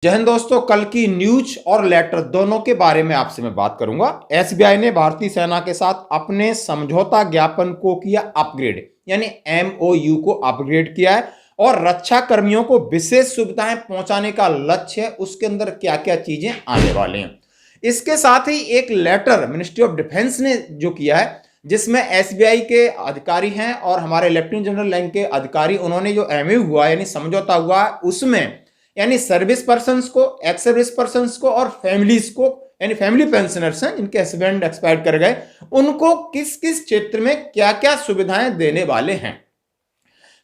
जय हिंद दोस्तों, कल की न्यूज और लेटर दोनों के बारे में आपसे मैं बात करूंगा। एसबीआई ने भारतीय सेना के साथ अपने समझौता ज्ञापन को किया अपग्रेड, यानी एमओयू को अपग्रेड किया है और रक्षा कर्मियों को विशेष सुविधाएं पहुंचाने का लक्ष्य है। उसके अंदर क्या क्या चीजें आने वाले हैं, इसके साथ ही एक लेटर मिनिस्ट्री ऑफ डिफेंस ने जो किया है, जिसमें एसबीआई के अधिकारी हैं और हमारे लेफ्टिनेंट जनरल रैंक के अधिकारी, उन्होंने जो एमओयू हुआ यानी समझौता हुआ उसमें यानी सर्विस पर्सन्स को, एक्स सर्विस पर्सन्स को और फैमिलीज को, यानी फैमिली पेंशनर्स हैं इनके हस्बैंड एक्सपायर कर गए, उनको किस किस क्षेत्र में क्या क्या सुविधाएं देने वाले हैं।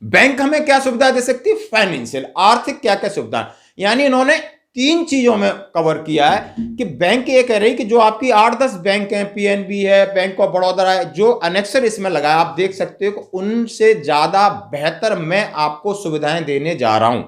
बैंक हमें क्या सुविधा दे सकती है, फाइनेंशियल आर्थिक क्या क्या सुविधा, यानी इन्होंने तीन चीजों में कवर किया है कि बैंक ये कह रही कि जो आपकी 8-10 बैंक हैं, पीएनबी है, बैंक ऑफ बड़ौदा है, जो अनेक्सर इसमें लगाया आप देख सकते हो, उनसे ज्यादा बेहतर मैं आपको सुविधाएं देने जा रहा हूं।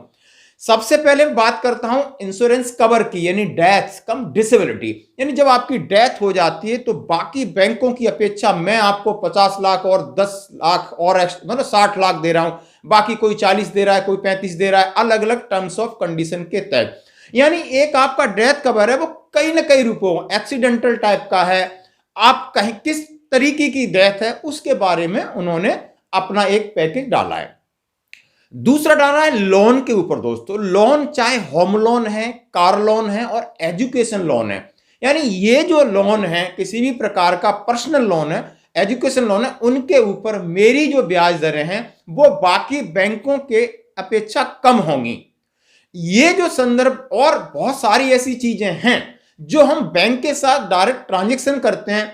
सबसे पहले बात करता हूं इंश्योरेंस कवर की, यानी डेथ कम डिसेबिलिटी, यानी जब आपकी डेथ हो जाती है तो बाकी बैंकों की अपेक्षा मैं आपको 50 लाख और 10 लाख और मतलब 60 लाख दे रहा हूं, बाकी कोई 40 दे रहा है, कोई 35 दे रहा है, अलग अलग टर्म्स ऑफ कंडीशन के तहत। यानी एक आपका डेथ कवर है वो कई ना कई रूपों, एक्सीडेंटल टाइप का है, आप कहीं किस तरीके की डेथ है उसके बारे में उन्होंने अपना एक पैकेज डाला है। दूसरा डाला है लोन के ऊपर। दोस्तों, लोन चाहे होम लोन है, कार लोन है और एजुकेशन लोन है, यानी ये जो लोन है किसी भी प्रकार का पर्सनल लोन है, एजुकेशन लोन है, उनके ऊपर मेरी जो ब्याज दरें हैं वो बाकी बैंकों के अपेक्षा कम होंगी। ये जो संदर्भ और बहुत सारी ऐसी चीजें हैं जो हम बैंक के साथ डायरेक्ट ट्रांजेक्शन करते हैं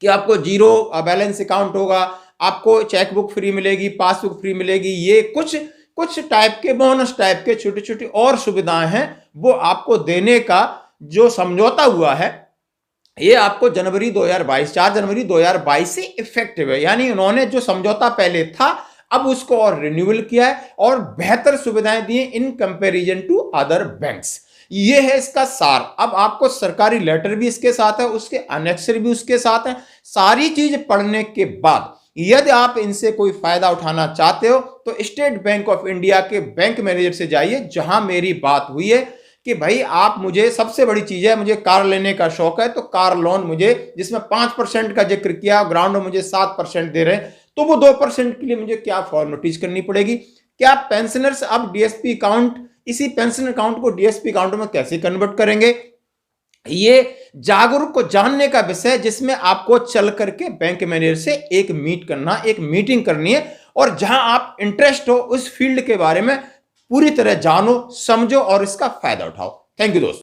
कि आपको जीरो बैलेंस अकाउंट होगा, आपको चेकबुक फ्री मिलेगी, पासबुक फ्री मिलेगी, ये कुछ कुछ टाइप के बोनस टाइप के छोटी छोटी और सुविधाएं हैं वो आपको देने का जो समझौता हुआ है, ये आपको जनवरी 2022 4 जनवरी 2022 से इफेक्टिव है। यानी उन्होंने जो समझौता पहले था अब उसको और रिन्यूअल किया है और बेहतर सुविधाएं दी in comparison to other banks. ये है इसका सार। अब आपको सरकारी लेटर भी इसके साथ है, उसके अनेक्सर भी उसके साथ है। सारी चीज पढ़ने के बाद यदि आप इनसे कोई फायदा उठाना चाहते हो तो स्टेट बैंक ऑफ इंडिया के बैंक मैनेजर से जाइए, जहां मेरी बात हुई है कि भाई आप मुझे, सबसे बड़ी चीज है, मुझे कार लेने का शौक है तो कार लोन मुझे, जिसमें 5% का जिक्र किया, ग्राउंड में मुझे 7% दे रहे हैं, तो वो 2% के लिए मुझे क्या फॉर्मेलिटीज करनी पड़ेगी, क्या पेंशनर्स अब डीएसपी अकाउंट, इसी पेंशन अकाउंट को डीएसपी अकाउंट में कैसे कन्वर्ट करेंगे, ये जागरूक को जानने का विषय, जिसमें आपको चल करके बैंक मैनेजर से एक मीटिंग करनी है और जहां आप इंटरेस्ट हो उस फील्ड के बारे में पूरी तरह जानो, समझो और इसका फायदा उठाओ। थैंक यू दोस्तों।